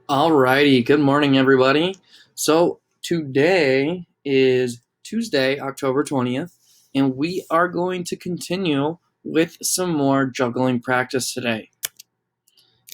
Alrighty, good morning, everybody. So today is Tuesday, October 20th, and we are going to continue with some more juggling practice today.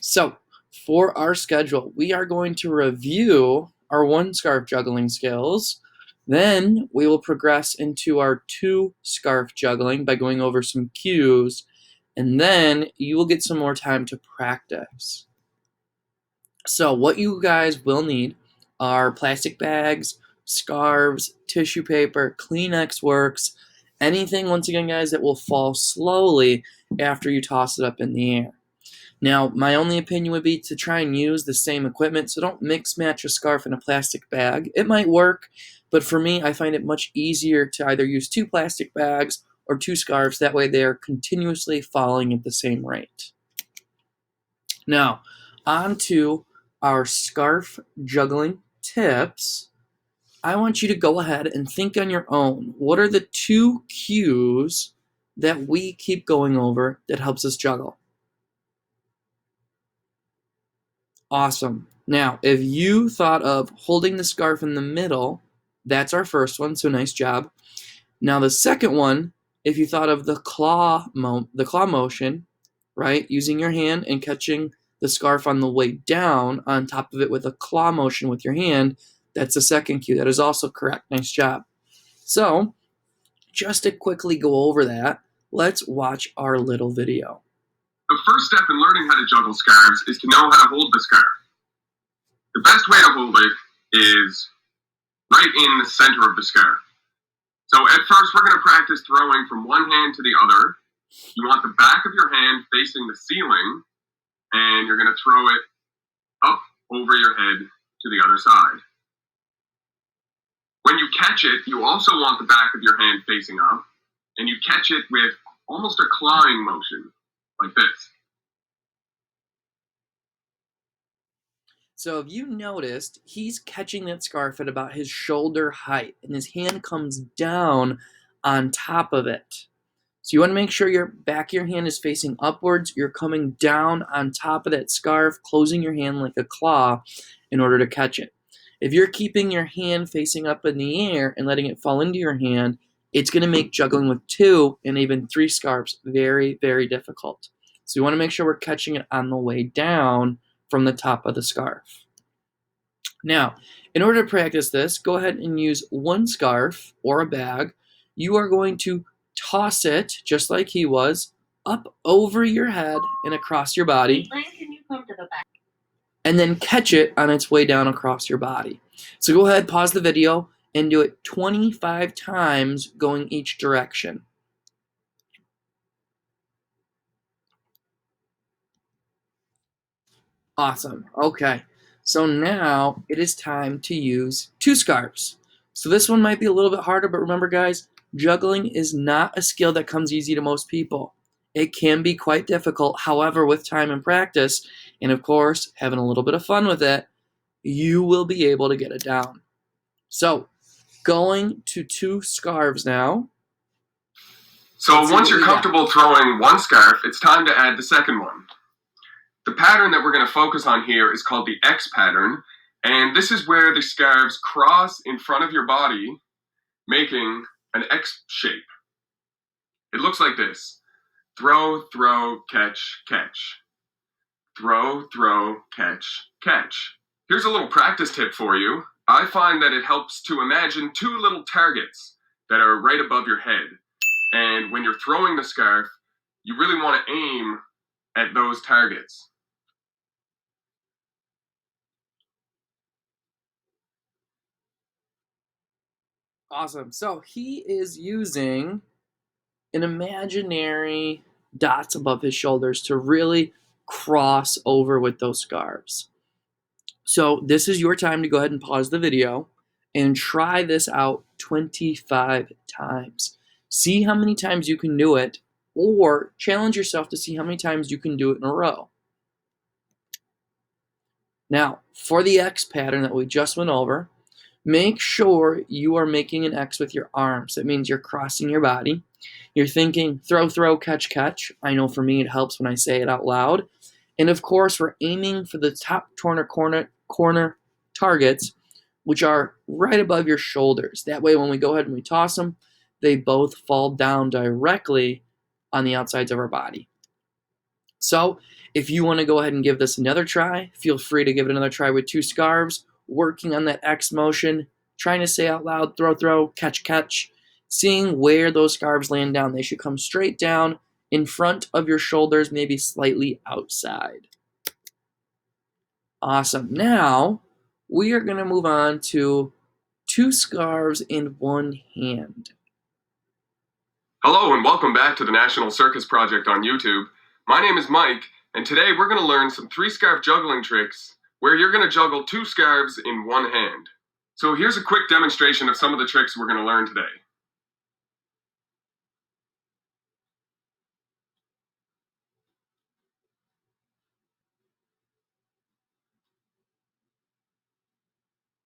So for our schedule, we are going to review our one scarf juggling skills. Then we will progress into our two scarf juggling by going over some cues, and then you will get some more time to practice. So what you guys will need are plastic bags, scarves, tissue paper, Kleenex works, anything, once again, guys, that will fall slowly after you toss it up in the air. Now, my only opinion would be to try and use the same equipment, so don't mix match a scarf and a plastic bag. It might work, but for me, I find it much easier to either use two plastic bags or two scarves. That way they are continuously falling at the same rate. Now, on to our scarf juggling tips. I want you to go ahead and think on your own. What are the two cues that we keep going over that helps us juggle? Awesome. Now, if you thought of holding the scarf in the middle, that's our first one, so nice job. Now, the second one, if you thought of the claw motion, right, using your hand and catching the scarf on the way down on top of it with a claw motion with your hand, that's the second cue. That is also correct. Nice job. So, just to quickly go over that, let's watch our little video. The first step in learning how to juggle scarves is to know how to hold the scarf. The best way to hold it is right in the center of the scarf. So at first we're going to practice throwing from one hand to the other. You want the back of your hand facing the ceiling, and you're going to throw it up over your head to the other side. When you catch it, you also want the back of your hand facing up, and you catch it with almost a clawing motion, like this. So if you noticed, he's catching that scarf at about his shoulder height, and his hand comes down on top of it. So you want to make sure your back of your hand is facing upwards. You're coming down on top of that scarf, closing your hand like a claw in order to catch it. If you're keeping your hand facing up in the air and letting it fall into your hand, it's going to make juggling with two and even three scarves very, very difficult. So you want to make sure we're catching it on the way down from the top of the scarf. Now, in order to practice this, go ahead and use one scarf or a bag. You are going to toss it, just like he was, up over your head and across your body. Can you come to the back? And then catch it on its way down across your body. So go ahead, pause the video, and do it 25 times going each direction. Awesome. Okay. So now it is time to use two scarves. So this one might be a little bit harder, but remember, guys, juggling is not a skill that comes easy to most people. It can be quite difficult. However, with time and practice, and of course, having a little bit of fun with it, you will be able to get it down. So, going to two scarves now. So once you're comfortable throwing one scarf, it's time to add the second one. The pattern that we're going to focus on here is called the X pattern, and this is where the scarves cross in front of your body, making an X shape. It looks like this. Throw, throw, catch, catch. Throw, throw, catch, catch. Here's a little practice tip for you. I find that it helps to imagine two little targets that are right above your head. And when you're throwing the scarf, you really want to aim at those targets. Awesome. So he is using an imaginary dots above his shoulders to really cross over with those scarves. So this is your time to go ahead and pause the video and try this out 25 times. See how many times you can do it, or challenge yourself to see how many times you can do it in a row. Now, for the X pattern that we just went over, make sure you are making an X with your arms. That means you're crossing your body. You're thinking throw, throw, catch, catch. I know for me it helps when I say it out loud. And of course, we're aiming for the top corner corner targets, which are right above your shoulders. That way, when we go ahead and we toss them, they both fall down directly on the outsides of our body. So if you want to go ahead and give this another try, feel free to give it another try with 2 scarves, working on that X motion, trying to say out loud, throw, throw, catch, catch, seeing where those scarves land down. They should come straight down in front of your shoulders, maybe slightly outside. Awesome. Now we are going to move on to 2 scarves in one hand. Hello and welcome back to the National Circus Project on YouTube. My name is Mike, and today we're going to learn some 3-scarf juggling tricks where you're going to juggle 2 scarves in one hand. So here's a quick demonstration of some of the tricks we're going to learn today.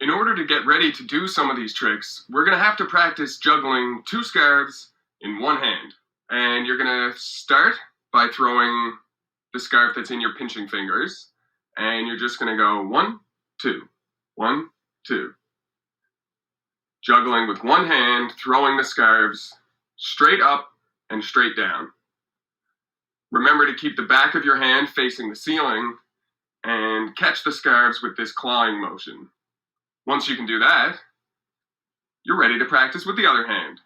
In order to get ready to do some of these tricks, we're going to have to practice juggling 2 scarves in one hand. And you're going to start by throwing the scarf that's in your pinching fingers, and you're just going to go 1, 2, 1, 2. Juggling with one hand, throwing the scarves straight up and straight down. Remember to keep the back of your hand facing the ceiling and catch the scarves with this clawing motion. Once you can do that, you're ready to practice with the other hand.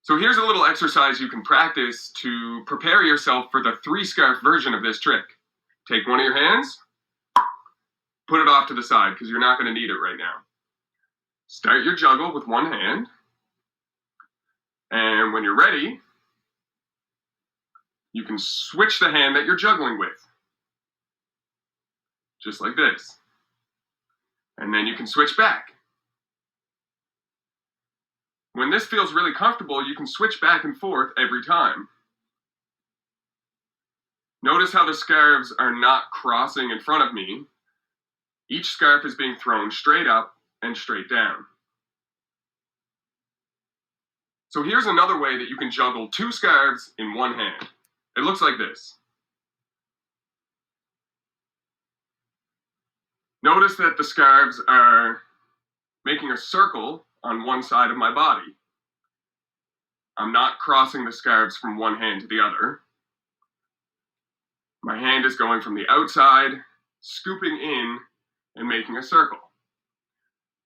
So here's a little exercise you can practice to prepare yourself for the 3-scarf version of this trick. Take one of your hands, put it off to the side because you're not going to need it right now. Start your juggle with one hand, and when you're ready, you can switch the hand that you're juggling with. Just like this. And then you can switch back. When this feels really comfortable, you can switch back and forth every time. Notice how the scarves are not crossing in front of me. Each scarf is being thrown straight up and straight down. So here's another way that you can juggle 2 scarves in one hand. It looks like this. Notice that the scarves are making a circle on one side of my body. I'm not crossing the scarves from one hand to the other. My hand is going from the outside, scooping in, and making a circle.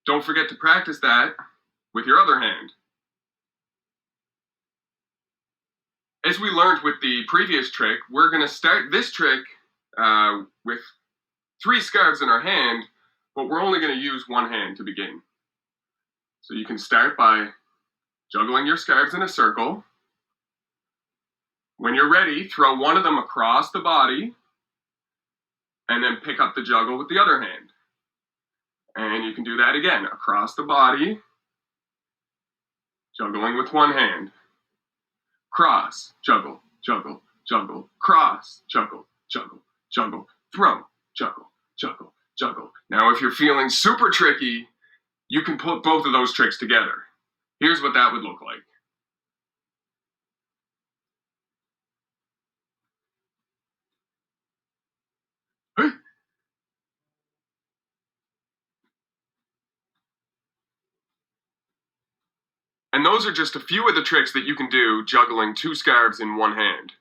Don't forget to practice that with your other hand. As we learned with the previous trick, we're going to start this trick with 3 scarves in our hand, but we're only going to use one hand to begin. So you can start by juggling your scarves in a circle. When you're ready, throw one of them across the body, and then pick up the juggle with the other hand. And you can do that again, across the body, juggling with one hand. Cross, juggle, juggle, juggle, cross, juggle, juggle, juggle, throw, juggle, juggle, juggle. Now, if you're feeling super tricky, you can put both of those tricks together. Here's what that would look like. And those are just a few of the tricks that you can do juggling 2 scarves in one hand.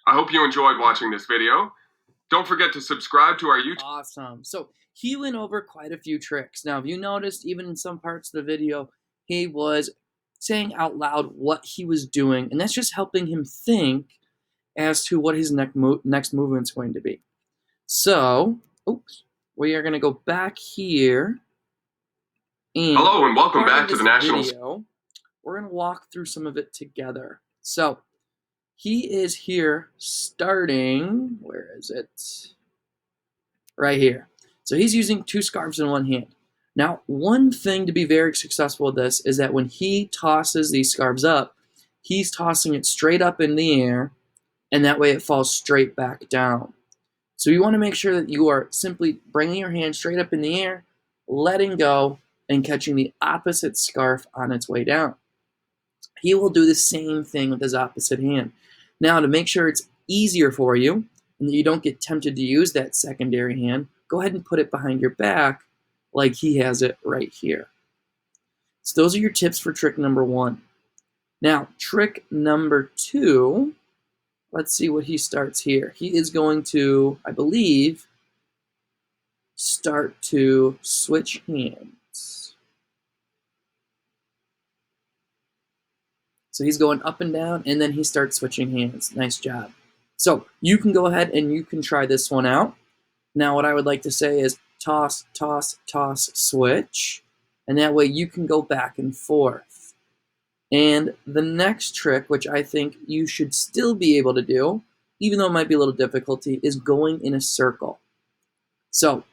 I hope you enjoyed watching this video. Don't forget to subscribe to our YouTube. Awesome. So he went over quite a few tricks. Now, if you noticed, even in some parts of the video, he was saying out loud what he was doing, and that's just helping him think as to what his next movement's going to be. So, oops, we are going to go back here. And hello, and welcome back to the National video. We're going to walk through some of it together. So, he is here starting, where is it? Right here. So he's using 2 scarves in one hand. Now, one thing to be very successful with this is that when he tosses these scarves up, he's tossing it straight up in the air, and that way it falls straight back down. So you want to make sure that you are simply bringing your hand straight up in the air, letting go, and catching the opposite scarf on its way down. He will do the same thing with his opposite hand. Now, to make sure it's easier for you, and you don't get tempted to use that secondary hand, go ahead and put it behind your back like he has it right here. So those are your tips for trick number 1. Now, trick number 2, let's see what he starts here. He is going to, I believe, start to switch hands. So he's going up and down, and then he starts switching hands. Nice job. So you can go ahead and you can try this one out. Now, what I would like to say is toss, toss, toss, switch. And that way you can go back and forth. And the next trick, which I think you should still be able to do, even though it might be a little difficulty, is going in a circle. So,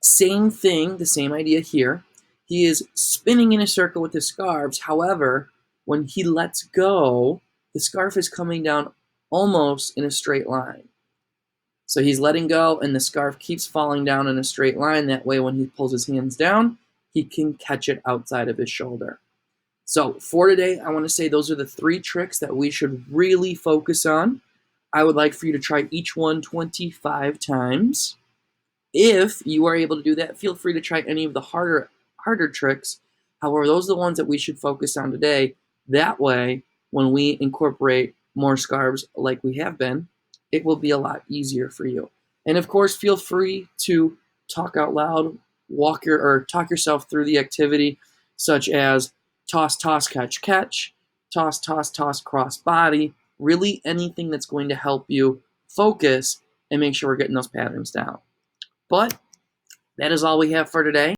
same thing, the same idea here. He is spinning in a circle with his scarves. However, when he lets go, the scarf is coming down almost in a straight line. So he's letting go, and the scarf keeps falling down in a straight line. That way, when he pulls his hands down, he can catch it outside of his shoulder. So for today, I want to say those are the 3 tricks that we should really focus on. I would like for you to try each one 25 times. If you are able to do that, feel free to try any of the harder tricks. However, those are the ones that we should focus on today. That way, when we incorporate more scarves like we have been, it will be a lot easier for you. And of course, feel free to talk out loud, talk yourself through the activity, such as toss, toss, catch, catch, toss, toss, toss, cross body. Really anything that's going to help you focus and make sure we're getting those patterns down. But that is all we have for today.